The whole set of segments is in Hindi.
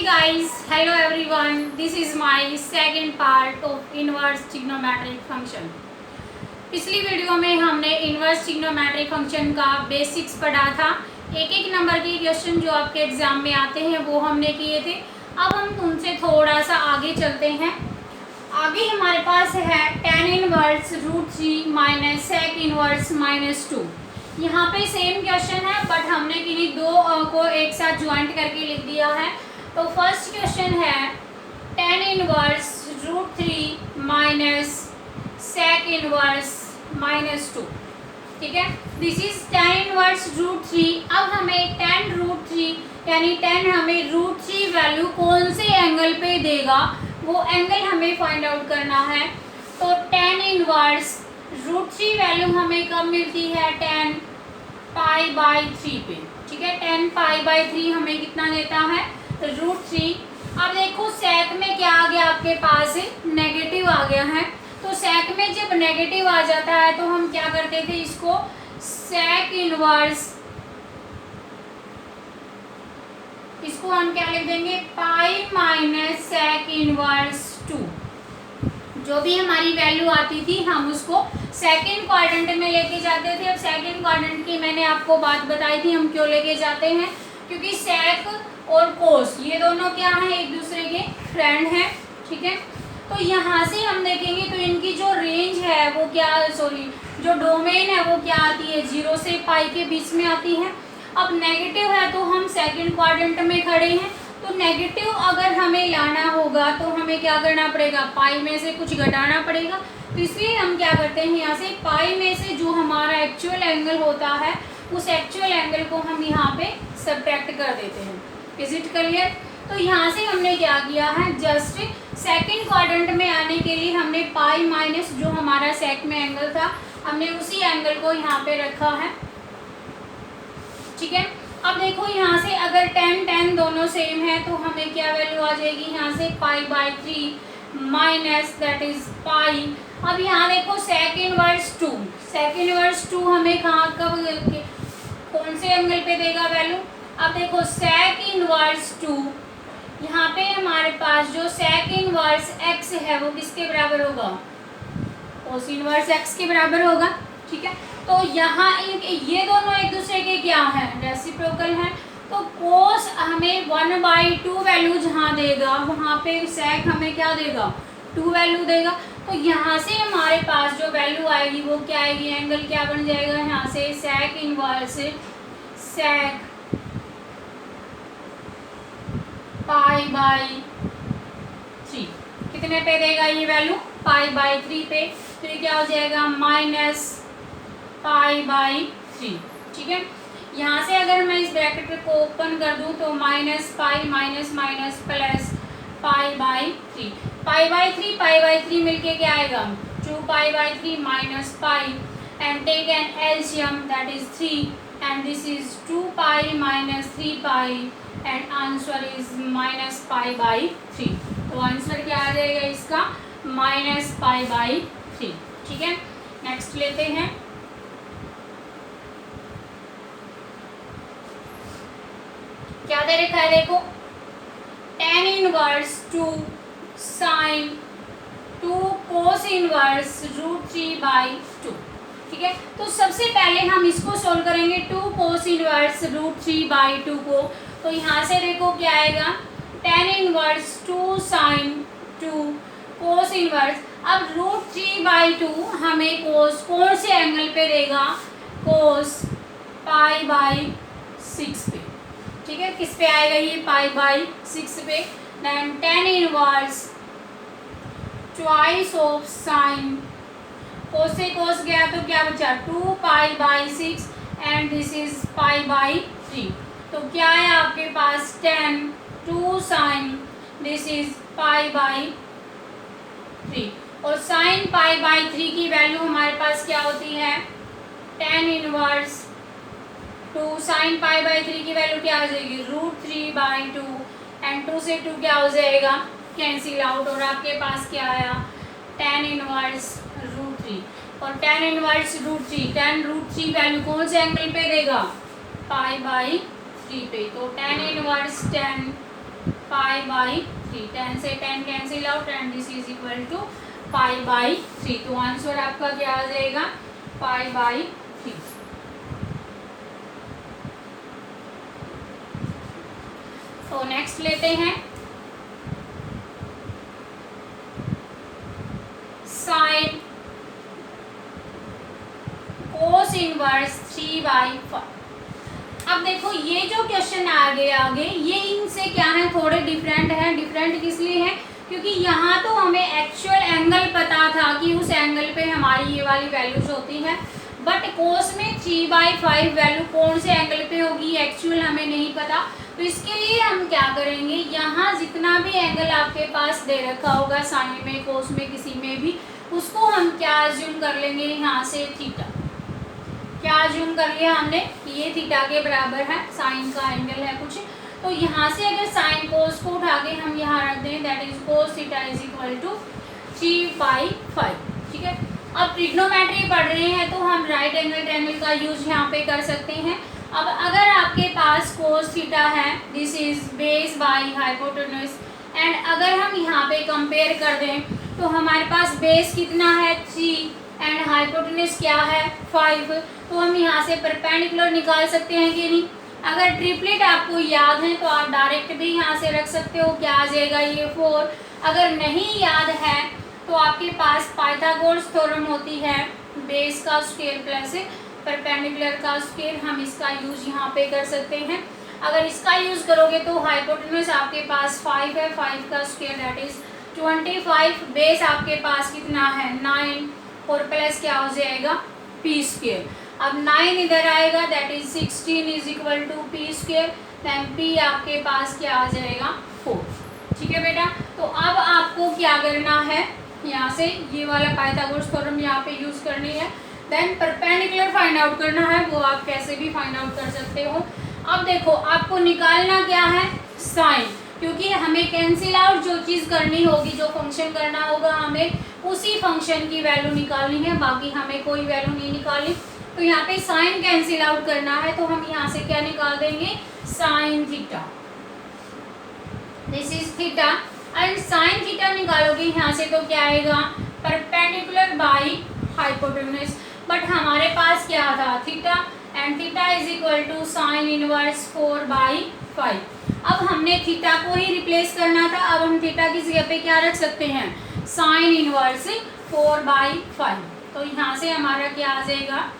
guys, hello everyone. This is my second part of inverse trigonometric function. पिछली वीडियो में हमने इनवर्स ट्रिग्नोमेट्रिक फंक्शन का बेसिक्स पढ़ा था। एक एक नंबर के क्वेश्चन जो आपके एग्जाम में आते हैं वो हमने किए थे। अब हम उनसे थोड़ा सा आगे चलते हैं। आगे हमारे पास है tan inverse √3 minus sec inverse -2। यहाँ पे सेम क्वेश्चन है बट हमने किन्हीं दो को एक साथ ज्वाइंट करके लिख दिया है। तो फर्स्ट क्वेश्चन है tan inverse √3 minus sec inverse -2। ठीक है, दिस इज tan इनवर्स √3। अब हमें tan √3 यानी tan हमें √3 वैल्यू कौन से एंगल पे देगा वो एंगल हमें फाइंड आउट करना है। तो tan इनवर्स √3 वैल्यू हमें कब मिलती है? tan π/3 पे। ठीक है, tan π/3 हमें कितना देता है? √3। अब देखो सेक में क्या आ गया आपके पास? नेगेटिव आ गया है। तो सेक में जब नेगेटिव आ जाता है तो हम क्या करते थे? इसको सेक इनवर्स, इसको हम क्या लिख देंगे? Pi minus sec inverse 2। जो भी हमारी वैल्यू आती थी हम उसको सेकंड क्वाड्रेंट में लेके जाते थे। अब सेकंड क्वाड्रेंट की मैंने आपको बात बताई थी हम क्यों लेके जाते हैं, क्योंकि सेक और कोस ये दोनों क्या है? एक दूसरे के फ्रेंड हैं। ठीक है, तो यहाँ से हम देखेंगे तो इनकी जो रेंज है वो क्या, जो डोमेन है वो क्या आती है? 0 से पाई के बीच में आती है। अब नेगेटिव है तो हम सेकंड क्वाड्रेंट में खड़े हैं, तो नेगेटिव अगर हमें लाना होगा तो हमें क्या करना पड़ेगा? पाई में से कुछ घटाना पड़ेगा। तो इसलिए हम क्या करते हैं, यहाँ से पाई में से जो हमारा एक्चुअल एंगल होता है उस एक्चुअल एंगल को हम यहाँ पे सब्ट्रैक्ट कर देते हैं। Is it clear? तो यहाँ से हमने क्या किया है? जस्ट सेकंड क्वाड्रेंट में आने के लिए हमने पाई माइनस जो हमारा सेक में एंगल था हमने उसी एंगल को यहाँ पे रखा है। ठीक है, अब देखो यहाँ से अगर tan दोनों सेम है तो हमें क्या वैल्यू आ जाएगी? यहाँ से π/3 माइनस दैट इज पाई। अब यहाँ देखो सेक इनवर्स 2, सेक इनवर्स 2 हमें कहाँ कब कौन से एंगल पे देगा वैल्यू? अब देखो सेक इनवर्स 2 यहाँ पे हमारे पास जो सेक इनवर्स x है वो किसके बराबर होगा? कोस इनवर्स x के बराबर होगा। ठीक है, तो यहाँ ये दोनों एक दूसरे के क्या है? रेसिप्रोकल है। तो कोस हमें 1/2 वैल्यू जहाँ देगा वहाँ पे सेक हमें क्या देगा? 2 वैल्यू देगा। तो यहाँ से हमारे पास जो वैल्यू आएगी वो क्या आएगी? एंगल क्या बन जाएगा? यहाँ से सेक इनवर्स सेक π/3 कितने पे देगा ये वैल्यू? π/3 पे। तो ये क्या हो जाएगा? -π/3। ठीक है, यहाँ से अगर मैं इस ब्रैकेट को ओपन कर दूँ तो -π माइनस माइनस प्लस π/3। π/3 मिलके क्या आएगा? 2π/3 minus pi and take an LCM that is 3 and this is 2π minus 3π and answer is -π/3। तो आंसर क्या आ जाएगा इसका? -π/3। ठीक है, नेक्स्ट लेते हैं। क्या दे रखा है? देखो tan inverse 2 sin 2 cos inverse √3/2। ठीक है, तो सबसे पहले हम इसको सोल्व करेंगे 2 cos इनवर्स √3/2 को। तो यहाँ से देखो क्या आएगा? tan inverse 2 sin 2 cos inverse. अब √3/2 हमें cos कौन से एंगल पे देगा? cos π/6 पे। ठीक है, किस पे आएगा ये? π/6 पे। Then tan inverse twice of sin, cos से कोस गया तो क्या बचा? 2π/6 एंड दिस इज π/3। तो क्या है आपके पास? tan 2 sin, this is π/3। और sin π/3 की वैल्यू हमारे पास क्या होती है? tan इनवर्स 2 sin π/3 की वैल्यू क्या हो जाएगी? √3/2 एंड 2 से 2 क्या हो जाएगा? Cancel out. और आपके पास क्या आया? tan inverse √3। और tan इनवर्स √3 वैल्यू कौन से एंगल पे देगा? π/3 पे। तो tan inverse tan pi by 3, 10 से 10 cancel out and this is equal to pi by 3। तो आंसर आपका क्या आ जाएगा, पाई बाई 3। तो नेक्स्ट लेते हैं साइन कोस इनवर्स 3/5। अब देखो ये जो क्वेश्चन आगे ये इनसे क्या है, थोड़े डिफरेंट है। डिफरेंट किस लिए है, क्योंकि यहाँ तो हमें एक्चुअल एंगल पता था कि उस एंगल पे हमारी ये वाली वैल्यूज होती है, बट कोस में 3/5 वैल्यू कौन से एंगल पे होगी एक्चुअल हमें नहीं पता। तो इसके लिए हम क्या करेंगे, यहाँ जितना भी एंगल आपके पास दे रखा होगा साइन में कोस में किसी में भी, उसको हम क्या अज्यूम कर लेंगे, यहाँ से थीटा। क्या अज्यूम कर लिया हमने कि ये थीटा के बराबर है, साइन का एंगल है कुछ। तो यहाँ से अगर साइन कोस को उठा के हम यहाँ रख दें, that is cos theta is equal to 3/5। ठीक है, अब ट्रिग्नोमेट्री पढ़ रहे हैं तो हम राइट एंगल ट्रायंगल का यूज यहाँ पे कर सकते हैं। अब अगर आपके पास कोस थीटा है, this is base by hypotenuse, and अगर हम यहाँ पे कंपेयर कर दें तो हमारे पास बेस कितना है 3 एंड हाइपोटेन्यूज क्या है 5। तो हम यहाँ से परपेंडिकुलर निकाल सकते हैं कि नहीं। अगर ट्रिपलेट आपको याद है तो आप डायरेक्ट भी यहाँ से रख सकते हो, क्या आ जाएगा ये 4। अगर नहीं याद है तो आपके पास पाइथागोरस थ्योरम होती है, बेस का स्क्वायर प्लस परपेंडिकुलर का स्क्वायर, हम इसका यूज यहाँ पे कर सकते हैं। अगर इसका यूज करोगे तो हाइपोटेन्यूज आपके पास 5 है, 5 का स्क्वायर दैट इज 25, बेस आपके पास कितना है 9 और प्लस क्या हो जाएगा पी स्क्वायर। अब 9 इधर आएगा that is 16 is equal to p square, then p आपके पास क्या आ जाएगा 4। ठीक है बेटा, तो अब आपको क्या करना है, यहाँ से ये वाला पाइथागोरस थ्योरम यहाँ पे यूज करनी है, देन परपेंडिकुलर फाइंड आउट करना है, वो आप कैसे भी फाइंड आउट कर सकते हो। अब देखो आपको निकालना क्या है साइन, क्योंकि हमें कैंसिल आउट जो चीज़ करनी होगी, जो फंक्शन करना होगा, हमें उसी फंक्शन की वैल्यू निकालनी है, बाकी हमें कोई वैल्यू नहीं निकालनी। तो यहाँ पे साइन कैंसिल आउट करना है तो हम यहाँ से क्या निकाल देंगे sine theta, this is theta, and sine theta निकालोगे यहाँ से तो क्या आएगा परपेंडिकुलर बाई हाइपोटेन्यूज। बट हमारे पास क्या था theta, and theta is equal to sine inverse 4/5। अब हमने थीटा को ही रिप्लेस करना था, अब हम थीटा की जगह पे क्या रख सकते हैं साइन इनवर्स 4/5। तो यहाँ से हमारा क्या आ जाएगा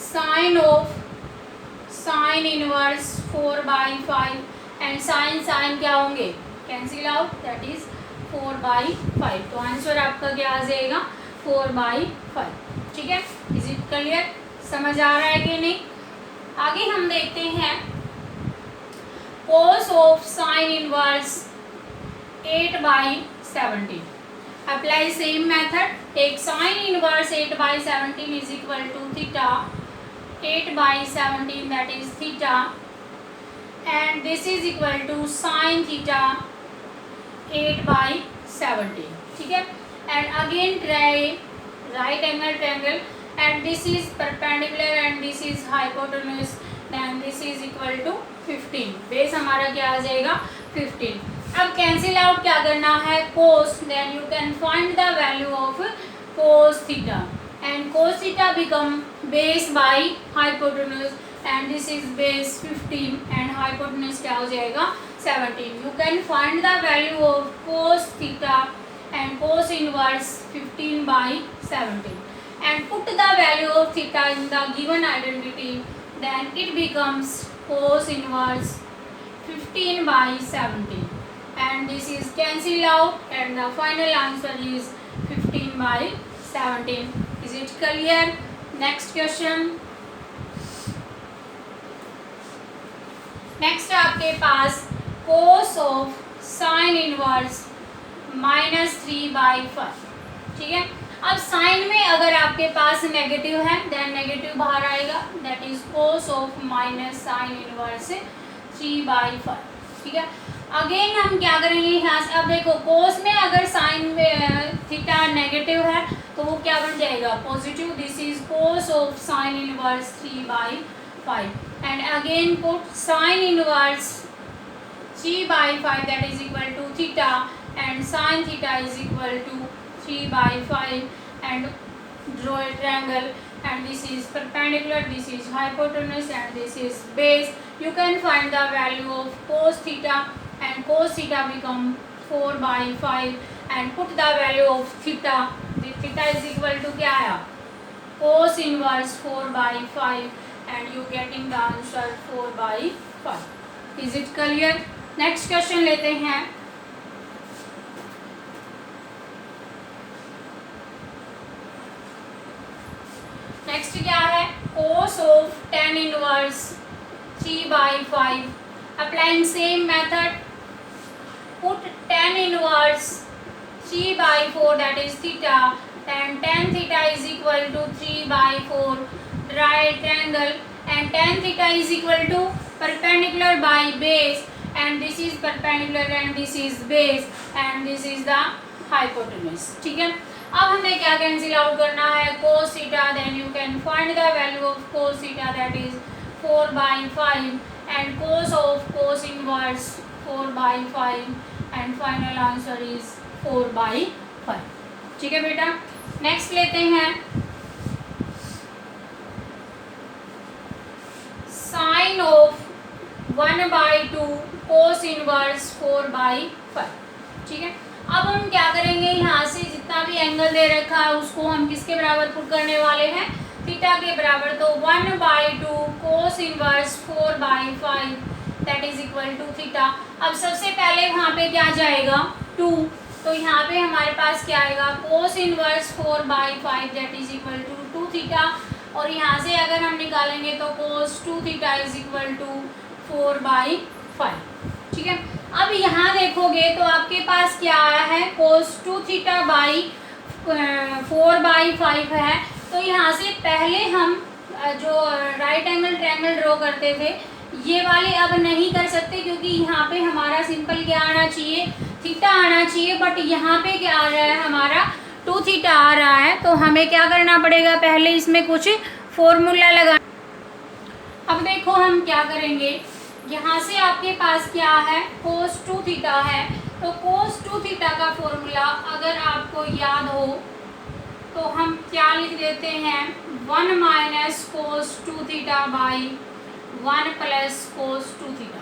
sine of sine inverse 4/5, and sine sine क्या होंगे कैंसिल आउट दैट इज 4/5। तो आंसर आपका क्या आ जाएगा 4/5। ठीक है, इज इट क्लियर, समझ आ रहा है कि नहीं। आगे हम देखते हैं cos of sine inverse 8/17। Apply same method, take sine inverse 8/17 is equal to theta 8/17 that is theta, and this is equal to sin theta 8/17। ठीक है, and again try right angle triangle, and this is perpendicular and this is hypotenuse, then this is equal to 15। Base हमारा क्या आ जाएगा 15। अब कैंसिल आउट क्या करना है cos, then you can find the value of cos theta, and cos theta become base by hypotenuse, and this is base 15 and hypotenuse क्या हो जाएगा 17। You can find the value of cos theta and cos inverse 15/17 and put the value of theta in the given identity, then it becomes cos inverse 15/17, and this is cancel out and the final answer is 15/17। Is it clear? Next question। Next आपके पास cos ऑफ साइन इनवर्स -3/5। ठीक है, अब साइन में अगर आपके पास नेगेटिव है देन नेगेटिव बाहर आएगा, that is cos of minus sine inverse 3/5। ठीक है, अगेन हम क्या करेंगे यहाँ से, अब देखो cos में अगर साइन में थीटा नेगेटिव है तो वो क्या बन जाएगा positive, this is cos of sine inverse 3/5, and again put sine inverse 3/5 that is equal to theta, and sin theta is equal to 3/5, and draw a triangle, and this is perpendicular, this is hypotenuse, and this is base. You can find the value of cos theta, and cos theta become 4/5, and put the value of theta. The theta is equal to क्या आया, cos inverse 4/5, and you getting the answer 4/5. Is it clear? Next question लेते हैं. नेक्स्ट क्या है, cos of tan inverse 3/5. Applying same method, put tan inverse 3/4 that is theta, and tan theta is equal to 3/4. Draw a triangle, and tan theta is equal to perpendicular by base, and this is perpendicular and this is base, and this is the hypotenuse. ठीक है, अब हमें क्या कैंसिल आउट करना है, cos theta, then you can find the value of cos theta, that is 4/5, and cos of cos inverse 4/5, and final answer is 4/5. ठीक है बेटा, नेक्स्ट लेते हैं साइन ऑफ 1/2 cos इनवर्स 4/5. ठीक है, अब हम क्या करेंगे, यहाँ से जितना भी एंगल दे रखा है उसको हम किसके बराबर पुट करने वाले हैं, थीटा के बराबर. तो 1/2 cos inverse 4/5 that is equal to theta. अब सबसे पहले वहाँ पे क्या जाएगा, 2, तो यहाँ पे हमारे पास क्या आएगा, cos inverse 4/5 that is equal to 2 theta, और यहाँ से अगर हम निकालेंगे तो cos 2 theta is equal to 4/5. ठीक है, अब यहाँ देखोगे तो आपके पास क्या आया है, cos 2 थीटा बाई 4/5 है. तो यहाँ से पहले हम जो राइट एंगल ट्रायंगल ड्रॉ करते थे ये वाले अब नहीं कर सकते, क्योंकि यहाँ पे हमारा सिंपल क्या आना चाहिए, थीटा आना चाहिए, बट यहाँ पे क्या आ रहा है, हमारा 2 थीटा आ रहा है. तो हमें क्या करना पड़ेगा, पहले इसमें कुछ फॉर्मूला लगा. अब देखो हम क्या करेंगे, यहाँ से आपके पास क्या है, cos 2 थीटा है. तो cos 2 थीटा का फॉर्मूला अगर आपको याद हो तो हम क्या लिख देते हैं, 1 minus cos 2 theta by 1 plus cos 2 theta.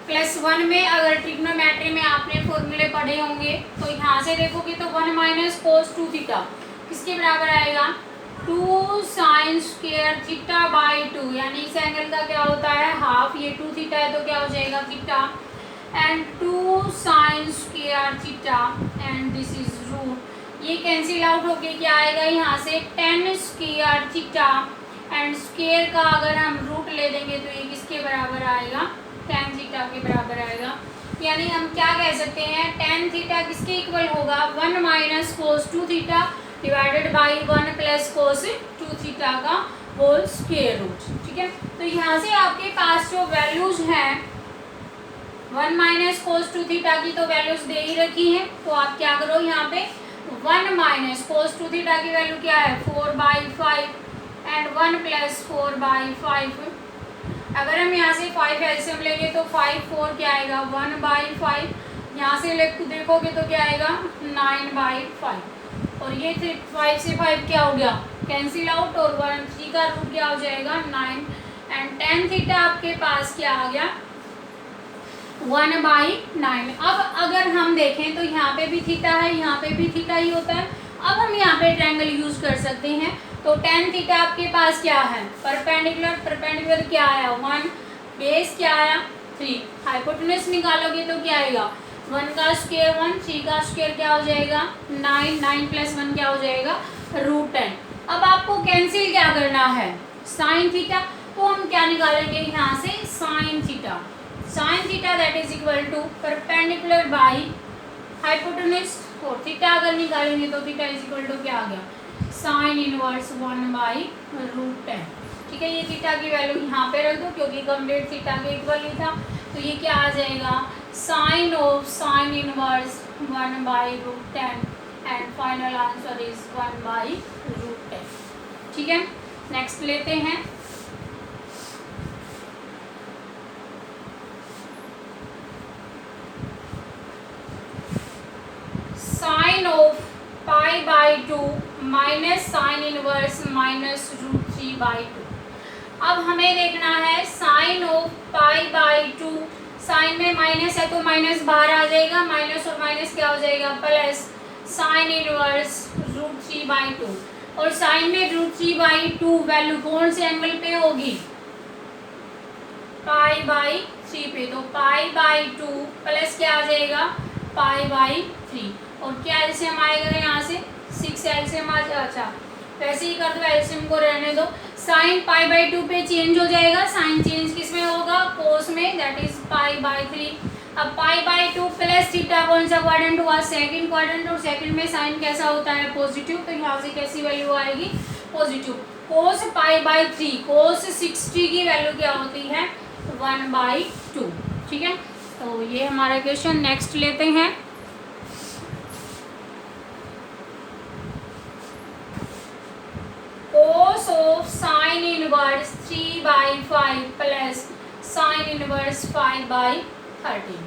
Plus 1 में अगर ट्रिग्नोमेट्री में आपने फॉर्मूले पढ़े होंगे तो यहाँ से देखोगे तो 1 माइनस cos 2 थीटा किसके बराबर आएगा, 2 साइन स्क्वायर थीटा बाई 2, यानी इस एंगल का क्या होता है, हाफ. ये 2 थीटा है तो क्या हो जाएगा, theta, and 2 sine square theta, and this is root. ये कैंसिल आउट होके क्या आएगा, यहाँ से 10 स्क्वायर थीटा, एंड स्क्वायर का अगर हम रूट ले देंगे तो ये किसके बराबर आएगा, tan थीटा के बराबर आएगा. यानी हम क्या कह सकते हैं, tan थीटा किसके इक्वल होगा, 1 minus cos 2 theta divided by 1 plus cos 2 theta का होल स्क्वायर रूट. ठीक है, तो यहाँ से आपके पास जो वैल्यूज हैं 1 माइनस cos 2 थीटा की तो वैल्यूज दे ही रखी हैं. तो आप क्या करो, यहाँ पे 1 माइनस cos 2 थीटा की वैल्यू क्या है, 4/5, एंड 1 प्लस 4/5. अगर हम यहाँ से 5 एलसीएम लेंगे तो 5 4 क्या आएगा, 1/5. यहाँ से देखोगे तो क्या आएगा, 9/5. और ये 5 से 5 क्या हो गया, कैंसिल आउट, और 1 3 का रूट क्या हो जाएगा, 9. एंड tan थीटा आपके पास क्या आ गया, 1/9. अब अगर हम देखें तो यहाँ पे भी थीटा है, यहाँ पे भी थीटा ही होता है. अब हम यहाँ पे ट्रायंगल यूज कर सकते हैं. तो tan थीटा आपके पास क्या है, परपेंडिकुलर, परपेंडिकुलर क्या आया, 1, बेस क्या आया, 3. हाइपोटेन्यूज निकालोगे तो क्या आएगा, 1 का स्क्वायर 1, 3 का स्क्वायर क्या हो जाएगा, 9, 9 प्लस 1 क्या हो जाएगा, √10. अब आपको कैंसिल क्या करना है, साइन थीटा. तो हम क्या निकालेंगे यहाँ से, sine theta. Sine theta that is equal to perpendicular by hypotenuse, और थीटा अगर निकालेंगे तो थीटा इज इक्वल टू क्या आ गया, साइन इनवर्स 1/√10. ठीक है, ये थीटा की वैल्यू यहाँ पे रख दो क्योंकि कंप्लीट थीटा के इक्वल ही था. तो ये क्या आ जाएगा, sine of sine inverse 1/√10, and final answer is 1/√10. ठीक है, नेक्स्ट लेते हैं. 2 माइनस साइन इनवर्स माइनस √3/2। अब हमें देखना है साइन ऑफ π/2, साइन में माइनस है तो माइनस बाहर आ जाएगा, माइनस और माइनस क्या हो जाएगा प्लस साइन इनवर्स √3/2। और साइन में √3/2 वैल्यू कौन से एंगल पे होगी, π/3 पे, तो π/2 प्लस क्या आ जाएगा π/3। और क्या एलसीएम आएगा यहाँ से 6 एलसीएम आ जाएगा। अच्छा वैसे ही कर दो, एलसीएम को रहने दो। साइन π/2 पे चेंज हो जाएगा, साइन चेंज किस में होगा कोस में, दैट इज π/3। अब π/2 प्लस थीटा कौन सा क्वाड्रेंट हुआ सेकंड क्वाड्रेंट, और सेकंड में साइन कैसा होता है पॉजिटिव, तो यहाँ से कैसी वैल्यू आएगी पॉजिटिव। कोस π/3 कोस 60 की वैल्यू क्या होती है 1/2। ठीक है, तो ये हमारा क्वेश्चन। नेक्स्ट लेते हैं कोस of sine inverse 3/5 plus sine inverse 5/13।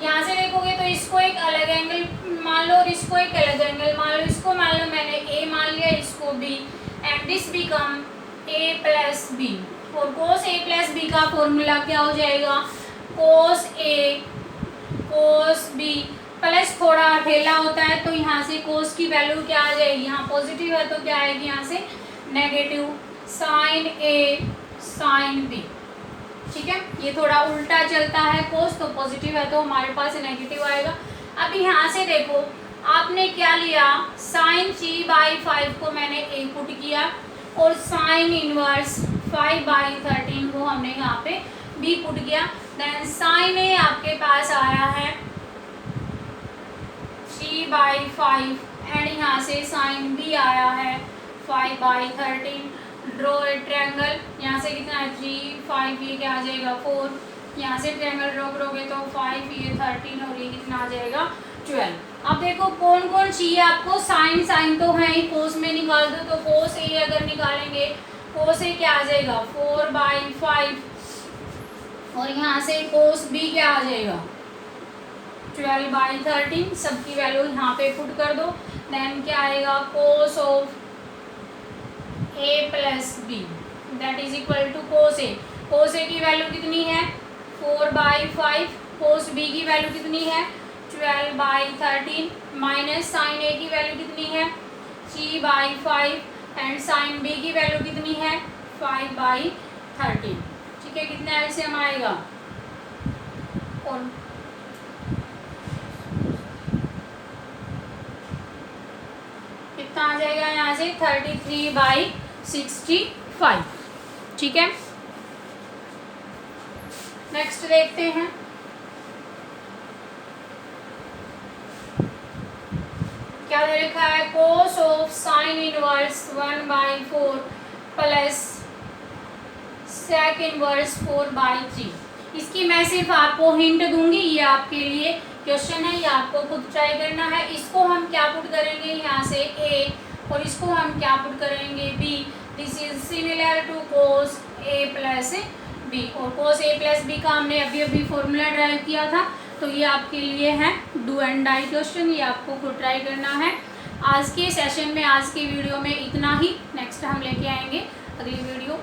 यहाँ से देखोगे तो इसको एक अलग एंगल मान लो और इसको एक अलग एंगल मान लो। इसको मान लो मैंने ए मान लिया, इसको B, and this become A plus B. और कोस ए प्लस बी का फॉर्मूला क्या हो जाएगा कोस ए कोस बी प्लस थोड़ा अकेला होता है, तो यहाँ से कोस की वैल्यू क्या आ जाएगी, यहाँ पॉजिटिव है तो क्या आएगी यहाँ से नेगेटिव साइन ए साइन बी। ठीक है, ये थोड़ा उल्टा चलता है कोस, तो पॉजिटिव है तो हमारे पास नेगेटिव आएगा। अब यहाँ से देखो आपने क्या लिया साइन 3/5 को मैंने ए पुट किया और साइन इनवर्स 5/13 को हमने यहाँ पे बी पुट किया। देन साइन ए आपके पास आया है 3/5 एंड यहाँ से साइन बी आया है 5/13। ड्रॉ ए ट्रायंगल, यहाँ से कितना है 3 5, ये क्या आ जाएगा 4, यहाँ से ट्रायंगल ड्रॉ करोगे तो 5 ये 13 और ये कितना आ जाएगा 12। अब देखो कौन कौन चाहिए आपको, साइन साइन तो है ही, कोस में निकाल दो तो कोस ए अगर निकालेंगे कोस ए क्या आ जाएगा 4/5 और यहाँ से कोस बी क्या आ जाएगा 12/13। सबकी वैल्यू यहाँ पे पुट कर दो। देन क्या आएगा cos of A plus B that is equal to cos A. Cos A की वैल्यू कितनी है 4/5, कोस बी की वैल्यू कितनी है 12/13 माइनस साइन ए की वैल्यू कितनी है 3/5 एंड साइन बी की वैल्यू कितनी है 5/13। ठीक है, कितना एलसीएम आएगा और कितना आ जाएगा यहाँ से 33/65। ठीक है, नेक्स्ट देखते हैं क्या दे रखा है cos of sine inverse 1/4 plus sec inverse 4/3। इसकी मैं सिर्फ आपको हिंट दूंगी, ये आपके लिए क्वेश्चन है, ये आपको खुद ट्राई करना है। इसको हम क्या पुट करेंगे यहाँ से ए और इसको हम क्या पुट करेंगे B. This is similar to cos A plus B, और कोस ए प्लस बी का हमने अभी अभी फॉर्मूला ड्राइव किया था, तो ये आपके लिए है डू एंड डाई क्वेश्चन, ये आपको खुद ट्राई करना है। आज के सेशन में आज के वीडियो में इतना ही, नेक्स्ट हम लेके आएंगे अगली वीडियो।